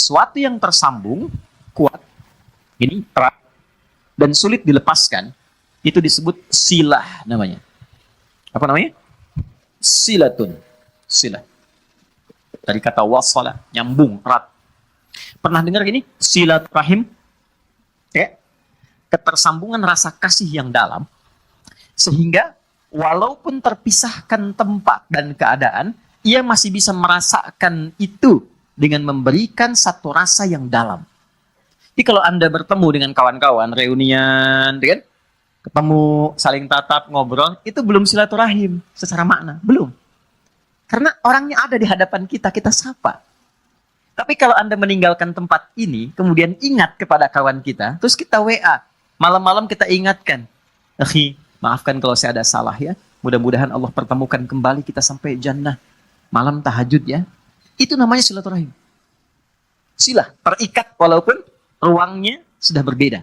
sesuatu yang tersambung, kuat, ini erat, dan sulit dilepaskan, itu disebut silah namanya. Apa namanya? Silatun. Silah. Dari kata wasala, nyambung, erat. Pernah dengar gini? Silaturahim? Ya. Ketersambungan rasa kasih yang dalam, sehingga walaupun terpisahkan tempat dan keadaan, ia masih bisa merasakan itu dengan memberikan satu rasa yang dalam. Jadi kalau Anda bertemu dengan kawan-kawan, reunian, kan? Ketemu, saling tatap, ngobrol, itu belum silaturahim secara makna, belum. Karena orangnya ada di hadapan kita, kita sapa. Tapi kalau Anda meninggalkan tempat ini, kemudian ingat kepada kawan kita, terus kita WA, malam-malam kita ingatkan, akhi, maafkan kalau saya ada salah ya, mudah-mudahan Allah pertemukan kembali kita sampai jannah, malam tahajud ya. Itu namanya silaturahim. Silah, terikat walaupun ruangnya sudah berbeda.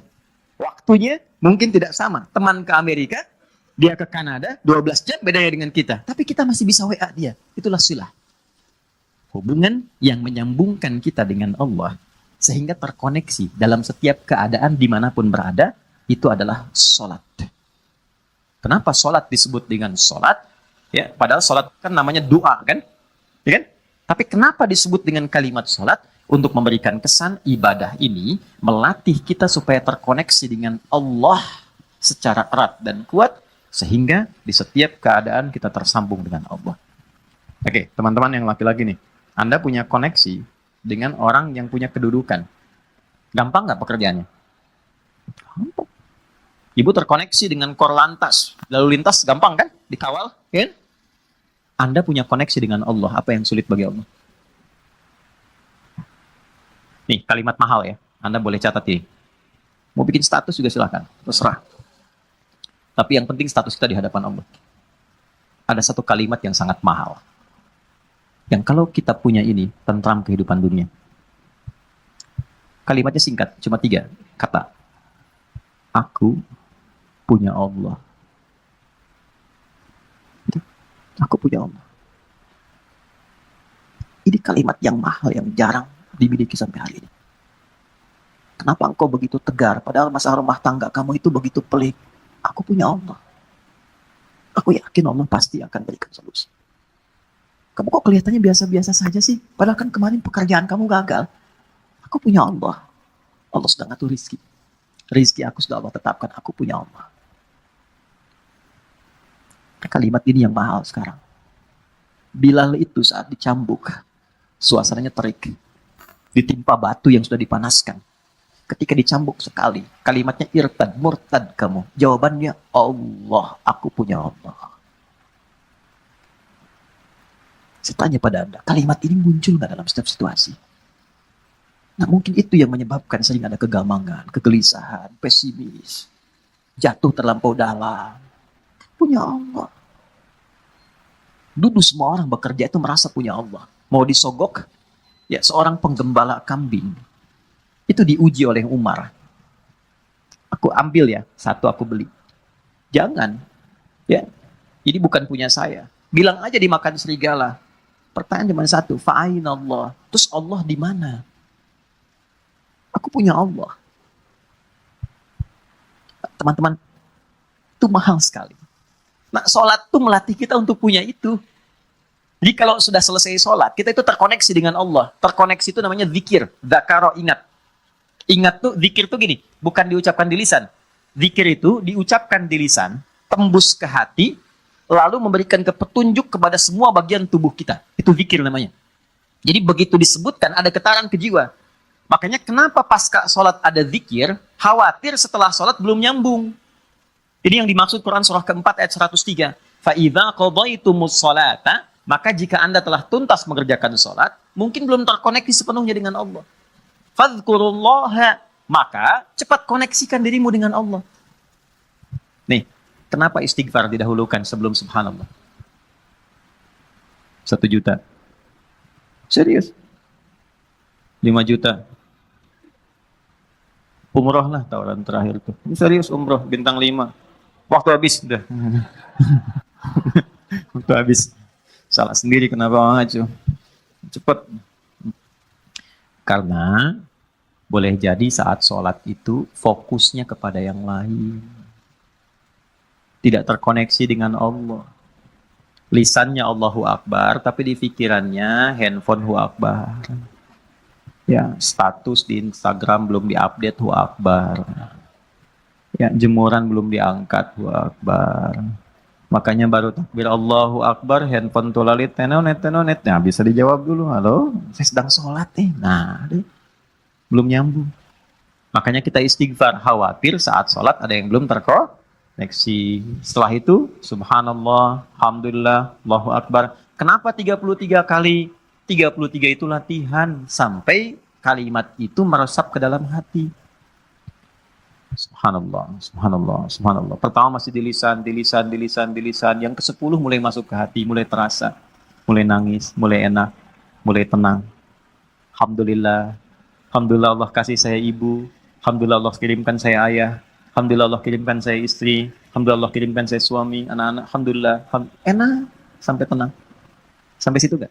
Waktunya mungkin tidak sama. Teman ke Amerika, dia ke Kanada, 12 jam bedanya dengan kita. Tapi kita masih bisa WA dia. Itulah silah. Hubungan yang menyambungkan kita dengan Allah, sehingga terkoneksi dalam setiap keadaan dimanapun berada, itu adalah sholat. Kenapa sholat disebut dengan sholat? Ya, padahal sholat kan namanya doa, kan? Ya kan? Tapi kenapa disebut dengan kalimat sholat? Untuk memberikan kesan ibadah ini melatih kita supaya terkoneksi dengan Allah secara erat dan kuat, sehingga di setiap keadaan kita tersambung dengan Allah. Oke, teman-teman yang laki-laki nih, Anda punya koneksi dengan orang yang punya kedudukan. Gampang nggak pekerjaannya? Gampang. Ibu terkoneksi dengan Korlantas, lalu lintas gampang kan? Dikawal, kan? Anda punya koneksi dengan Allah, apa yang sulit bagi Allah? Nih, kalimat mahal ya. Anda boleh catat ini. Mau bikin status juga silahkan. Terserah. Tapi yang penting status kita di hadapan Allah. Ada satu kalimat yang sangat mahal. Yang kalau kita punya ini, tentram kehidupan dunia. Kalimatnya singkat, cuma 3 kata. Aku punya Allah. Aku punya Allah. Ini kalimat yang mahal, yang jarang dimiliki sampai hari ini. Kenapa engkau begitu tegar, padahal masalah rumah tangga kamu itu begitu pelik? Aku punya Allah. Aku yakin Allah pasti akan berikan solusi. Kamu kok kelihatannya biasa-biasa saja sih? Padahal kan kemarin pekerjaan kamu gagal. Aku punya Allah. Allah sudah ngatur rizki. Rizki aku sudah Allah tetapkan. Aku punya Allah. Kalimat ini yang mahal sekarang. Bilal itu saat dicambuk, suasananya terik. Ditimpa batu yang sudah dipanaskan. Ketika dicambuk sekali, kalimatnya irtad, murtad kamu. Jawabannya, Allah, aku punya Allah. Saya tanya pada Anda, kalimat ini muncul nggak dalam setiap situasi? Nah, mungkin itu yang menyebabkan sering ada kegamangan, kegelisahan, pesimis, jatuh terlampau dalam. Punya Allah. Dulu semua orang bekerja itu merasa punya Allah. Mau disogok, ya, seorang penggembala kambing itu diuji oleh Umar. Aku ambil ya, 1 aku beli. Jangan, ya, ini bukan punya saya. Bilang aja dimakan serigala. Pertanyaan cuma 1, fa'aina Allah. Terus Allah di mana? Aku punya Allah. Teman-teman, itu mahal sekali. Nah, sholat itu melatih kita untuk punya itu. Jadi kalau sudah selesai sholat, kita itu terkoneksi dengan Allah. Terkoneksi itu namanya zikir. Dzakaro, ingat. Ingat tuh, zikir tuh gini, bukan diucapkan di lisan. Zikir itu diucapkan di lisan, tembus ke hati, lalu memberikan petunjuk kepada semua bagian tubuh kita. Itu zikir namanya. Jadi begitu disebutkan, ada getaran ke jiwa. Makanya kenapa pasca sholat ada zikir, khawatir setelah sholat belum nyambung. Ini yang dimaksud Quran surah keempat ayat 103. فَإِذَا قَضَيْتُمُ الصَّلَاةَ, maka jika Anda telah tuntas mengerjakan sholat, mungkin belum terkoneksi sepenuhnya dengan Allah. Fadhkurullaha, maka cepat koneksikan dirimu dengan Allah. Nih, kenapa istighfar didahulukan sebelum subhanallah? 1 juta. Serius? 5 juta. Umroh lah tawaran terakhir tuh. Ini serius umroh, bintang 5. Waktu habis udah. Waktu habis. Salah sendiri kenapa maju. Cepet. Karena boleh jadi saat sholat itu fokusnya kepada yang lain. Tidak terkoneksi dengan Allah. Lisannya Allahu Akbar, tapi di pikirannya handphone Hu Akbar. Ya, status di Instagram belum diupdate Hu Akbar. Ya, jemuran belum diangkat Hu Akbar. Makanya baru takbir Allahu Akbar, handphone tulalit tenonet tenonet. Nah, bisa dijawab dulu, halo, saya sedang sholat nih. Nah, belum nyambung. Makanya kita istighfar, khawatir saat sholat ada yang belum terkoneksi. Setelah itu, subhanallah, alhamdulillah, Allahu Akbar. Kenapa 33 kali? 33 itu latihan sampai kalimat itu meresap ke dalam hati. Subhanallah, subhanallah, subhanallah. Pertama masih di lisan. Yang ke-10 mulai masuk ke hati, mulai terasa. Mulai nangis, mulai enak, mulai tenang. Alhamdulillah. Alhamdulillah Allah kasih saya ibu. Alhamdulillah Allah kirimkan saya ayah. Alhamdulillah Allah kirimkan saya istri. Alhamdulillah Allah kirimkan saya suami, anak-anak. Alhamdulillah. Enak. Sampai tenang. Sampai situ gak?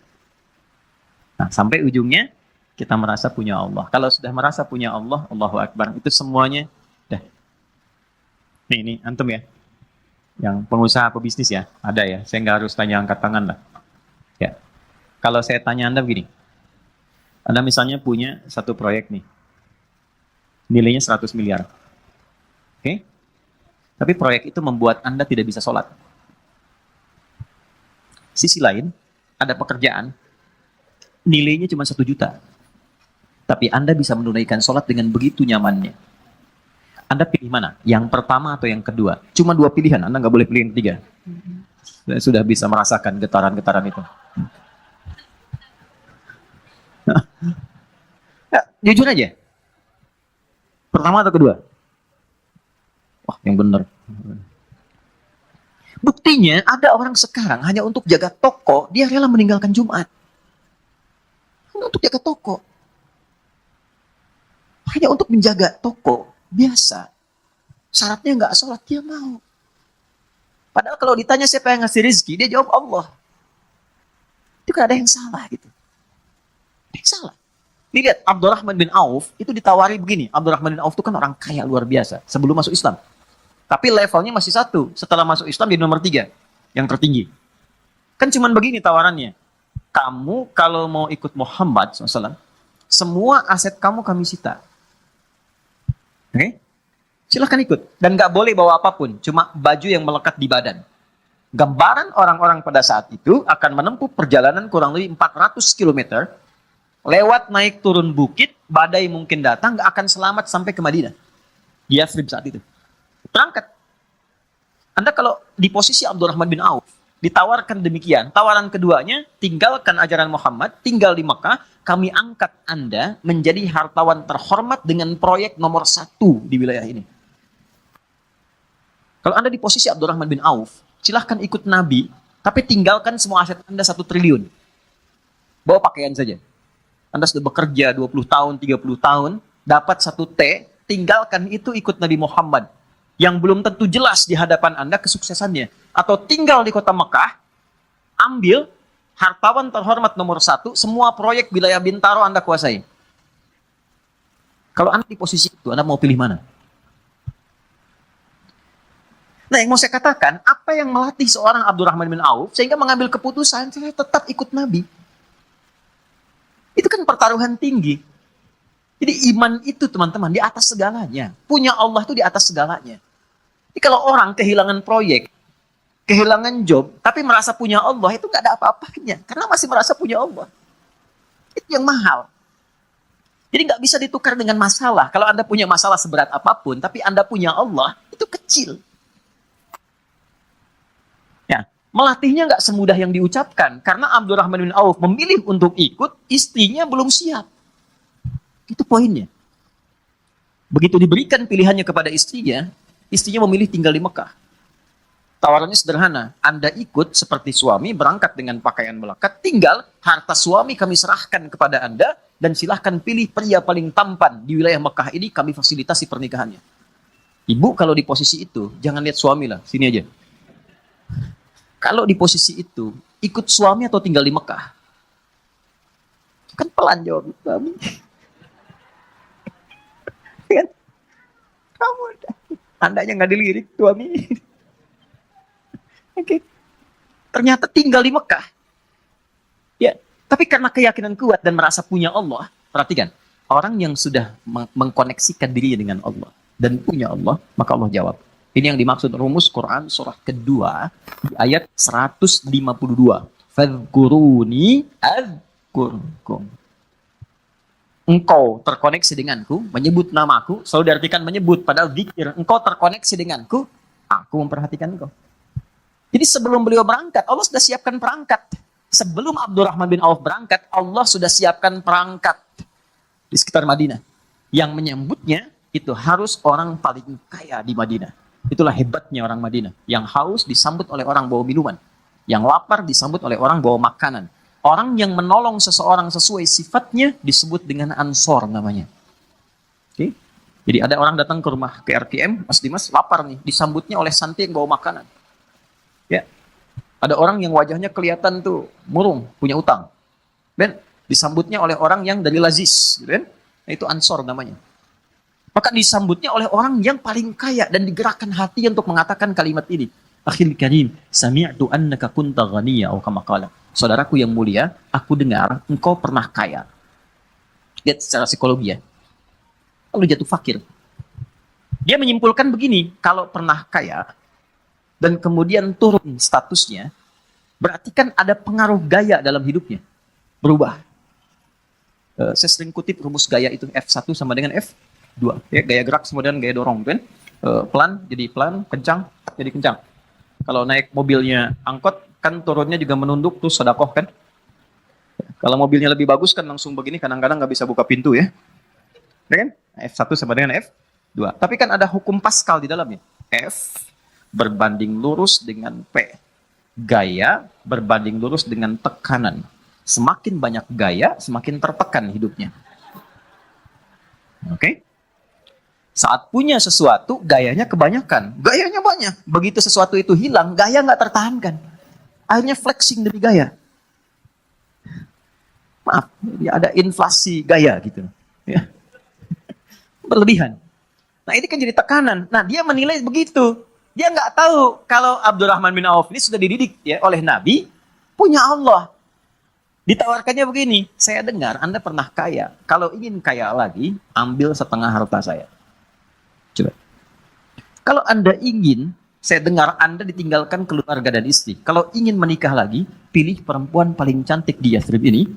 Nah, sampai ujungnya kita merasa punya Allah. Kalau sudah merasa punya Allah, Allahu Akbar. Itu semuanya dah. Ini antum ya. Yang pengusaha pebisnis ya. Ada ya. Saya nggak harus tanya angkat tangan lah. Ya. Kalau saya tanya Anda begini. Anda misalnya punya satu proyek nih. Nilainya 100 miliar. Oke? Tapi proyek itu membuat Anda tidak bisa sholat. Sisi lain, ada pekerjaan. Nilainya cuma 1 juta. Tapi Anda bisa menunaikan sholat dengan begitu nyamannya. Anda pilih mana? Yang pertama atau yang kedua? Cuma 2 pilihan, Anda nggak boleh pilih yang ketiga. Saya sudah bisa merasakan getaran-getaran itu. Ya, jujur aja. Pertama atau kedua? Wah, yang benar. Buktinya ada orang sekarang hanya untuk jaga toko, dia rela meninggalkan Jumat. Hanya untuk jaga toko. Hanya untuk menjaga toko, biasa. Syaratnya nggak sholat, dia mau. Padahal kalau ditanya siapa yang ngasih rezeki, dia jawab Allah. Itu kan ada yang salah gitu. Ada yang salah. Lihat, Abdurrahman bin Auf itu ditawari begini. Abdurrahman bin Auf itu kan orang kaya luar biasa sebelum masuk Islam. Tapi levelnya masih 1. Setelah masuk Islam di nomor 3. Yang tertinggi. Kan cuman begini tawarannya. Kamu kalau mau ikut Muhammad SAW, semua aset kamu kami sita. Oke? Silahkan ikut. Dan gak boleh bawa apapun. Cuma baju yang melekat di badan. Gambaran orang-orang pada saat itu akan menempuh perjalanan kurang lebih 400 km. Lewat naik turun bukit, badai mungkin datang, gak akan selamat sampai ke Madinah. Di Yathrib saat itu. Berangkat. Anda kalau di posisi Abdurrahman bin Auf, ditawarkan demikian. Tawaran keduanya, tinggalkan ajaran Muhammad, tinggal di Mekah, kami angkat Anda menjadi hartawan terhormat dengan proyek nomor 1 di wilayah ini. Kalau Anda di posisi Abdurrahman bin Auf, silahkan ikut Nabi, tapi tinggalkan semua aset Anda 1 triliun. Bawa pakaian saja. Anda sudah bekerja 20 tahun, 30 tahun, dapat 1 T, tinggalkan itu ikut Nabi Muhammad. Yang belum tentu jelas di hadapan Anda kesuksesannya. Atau tinggal di kota Mekah, ambil hartawan terhormat nomor 1, semua proyek wilayah Bintaro Anda kuasai. Kalau Anda di posisi itu, Anda mau pilih mana? Nah, yang mau saya katakan, apa yang melatih seorang Abdurrahman bin Auf, sehingga mengambil keputusan, saya tetap ikut Nabi. Itu kan pertaruhan tinggi. Jadi iman itu teman-teman di atas segalanya. Punya Allah itu di atas segalanya. Jadi kalau orang kehilangan proyek, kehilangan job, tapi merasa punya Allah, itu nggak ada apa-apanya. Karena masih merasa punya Allah. Itu yang mahal. Jadi nggak bisa ditukar dengan masalah. Kalau Anda punya masalah seberat apapun, tapi Anda punya Allah, itu kecil. Ya, melatihnya nggak semudah yang diucapkan. Karena Abdurrahman bin Auf memilih untuk ikut, istrinya belum siap. Itu poinnya. Begitu diberikan pilihannya kepada istrinya memilih tinggal di Mekah. Tawarannya sederhana. Anda ikut seperti suami, berangkat dengan pakaian melekat, tinggal harta suami kami serahkan kepada Anda, dan silahkan pilih pria paling tampan di wilayah Mekah ini, kami fasilitasi pernikahannya. Ibu kalau di posisi itu, jangan lihat suami lah, sini aja. Kalau di posisi itu, ikut suami atau tinggal di Mekah? Kan pelan jawab suami. Kan? Kamu andanya nggak dilirik suami. Oke. Ternyata tinggal di Mekah. Ya, tapi karena keyakinan kuat dan merasa punya Allah, perhatikan, orang yang sudah mengkoneksikan dirinya dengan Allah dan punya Allah, maka Allah jawab. Ini yang dimaksud rumus Quran surah kedua di ayat 152. Fadhkuruni adzkurkum. Engkau terkoneksi denganku, menyebut namaku, selalu diartikan menyebut, padahal zikir. Engkau terkoneksi denganku, aku memperhatikan engkau. Jadi sebelum beliau berangkat, Allah sudah siapkan perangkat. Sebelum Abdurrahman bin Auf berangkat, Allah sudah siapkan perangkat di sekitar Madinah. Yang menyambutnya itu harus orang paling kaya di Madinah. Itulah hebatnya orang Madinah. Yang haus disambut oleh orang bawa minuman. Yang lapar disambut oleh orang bawa makanan. Orang yang menolong seseorang sesuai sifatnya disebut dengan ansor namanya. Oke? Jadi ada orang datang ke rumah ke RKM, Mas Dimas lapar nih, disambutnya oleh santri yang bawa makanan. Ya. Ada orang yang wajahnya kelihatan tuh murung, punya utang. Dan disambutnya oleh orang yang dari lazis, gitu kan? Nah, itu ansor namanya. Maka disambutnya oleh orang yang paling kaya dan digerakkan hati untuk mengatakan kalimat ini. Akhil karim, sami'tu annaka kunta ghaniya atau kama qala. Saudaraku yang mulia, aku dengar engkau pernah kaya. Lihat secara psikologi ya. Lalu jatuh fakir. Dia menyimpulkan begini, kalau pernah kaya dan kemudian turun statusnya, berarti kan ada pengaruh gaya dalam hidupnya. Berubah. Saya sering kutip rumus gaya itu F1 sama dengan F2. Ya, gaya gerak sama dengan gaya dorong. Kan? Pelan jadi pelan, kencang jadi kencang. Kalau naik mobilnya angkot, kan turunnya juga menunduk, terus sedekah kan. Kalau mobilnya lebih bagus kan langsung begini, kadang-kadang nggak bisa buka pintu ya. Ya kan? F1 sama dengan F2. Tapi kan ada hukum Pascal di dalamnya. F berbanding lurus dengan P. Gaya berbanding lurus dengan tekanan. Semakin banyak gaya, semakin tertekan hidupnya. Oke? Saat punya sesuatu, gayanya kebanyakan. Gayanya banyak. Begitu sesuatu itu hilang, gaya nggak tertahankan. Akhirnya flexing demi gaya. Maaf, ada inflasi gaya gitu. Ya. Berlebihan. Nah ini kan jadi tekanan. Nah dia menilai begitu. Dia nggak tahu kalau Abdurrahman bin Auf ini sudah dididik ya oleh Nabi, punya Allah. Ditawarkannya begini, saya dengar Anda pernah kaya. Kalau ingin kaya lagi, ambil setengah harta saya. Coba. Kalau Anda ingin, saya dengar Anda ditinggalkan keluarga dan istri. Kalau ingin menikah lagi, pilih perempuan paling cantik di Yathrib ini.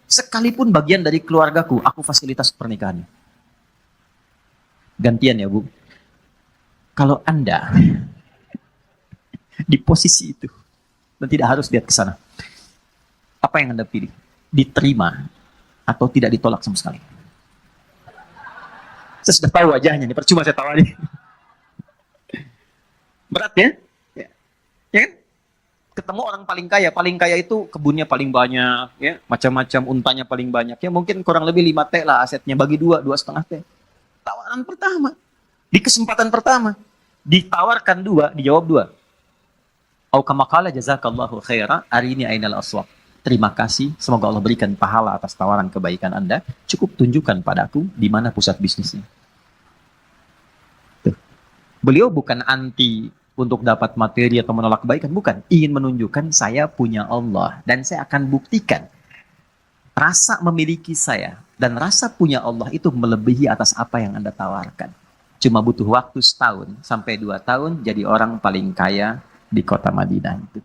Sekalipun bagian dari keluargaku, aku fasilitas pernikahannya. Gantian ya Bu. Kalau Anda di posisi itu, dan tidak harus lihat ke sana, apa yang Anda pilih? Diterima atau tidak ditolak sama sekali? Saya sudah tahu wajahnya, nih percuma saya tawari. Berat ya? Ya kan? Ketemu orang paling kaya itu kebunnya paling banyak, ya, macam-macam, untanya paling banyak. Ya mungkin kurang lebih 5T lah asetnya, bagi 2,5T. Tawaran pertama, di kesempatan pertama, ditawarkan 2, dijawab 2. Au kama qala jazakallahu khaira, arini ainal aswaq. Terima kasih, semoga Allah berikan pahala atas tawaran kebaikan Anda. Cukup tunjukkan padaku di mana pusat bisnisnya. Tuh. Beliau bukan anti untuk dapat materi atau menolak kebaikan, bukan. Ingin menunjukkan saya punya Allah dan saya akan buktikan rasa memiliki saya dan rasa punya Allah itu melebihi atas apa yang Anda tawarkan. Cuma butuh waktu 1 tahun sampai 2 tahun jadi orang paling kaya di kota Madinah itu.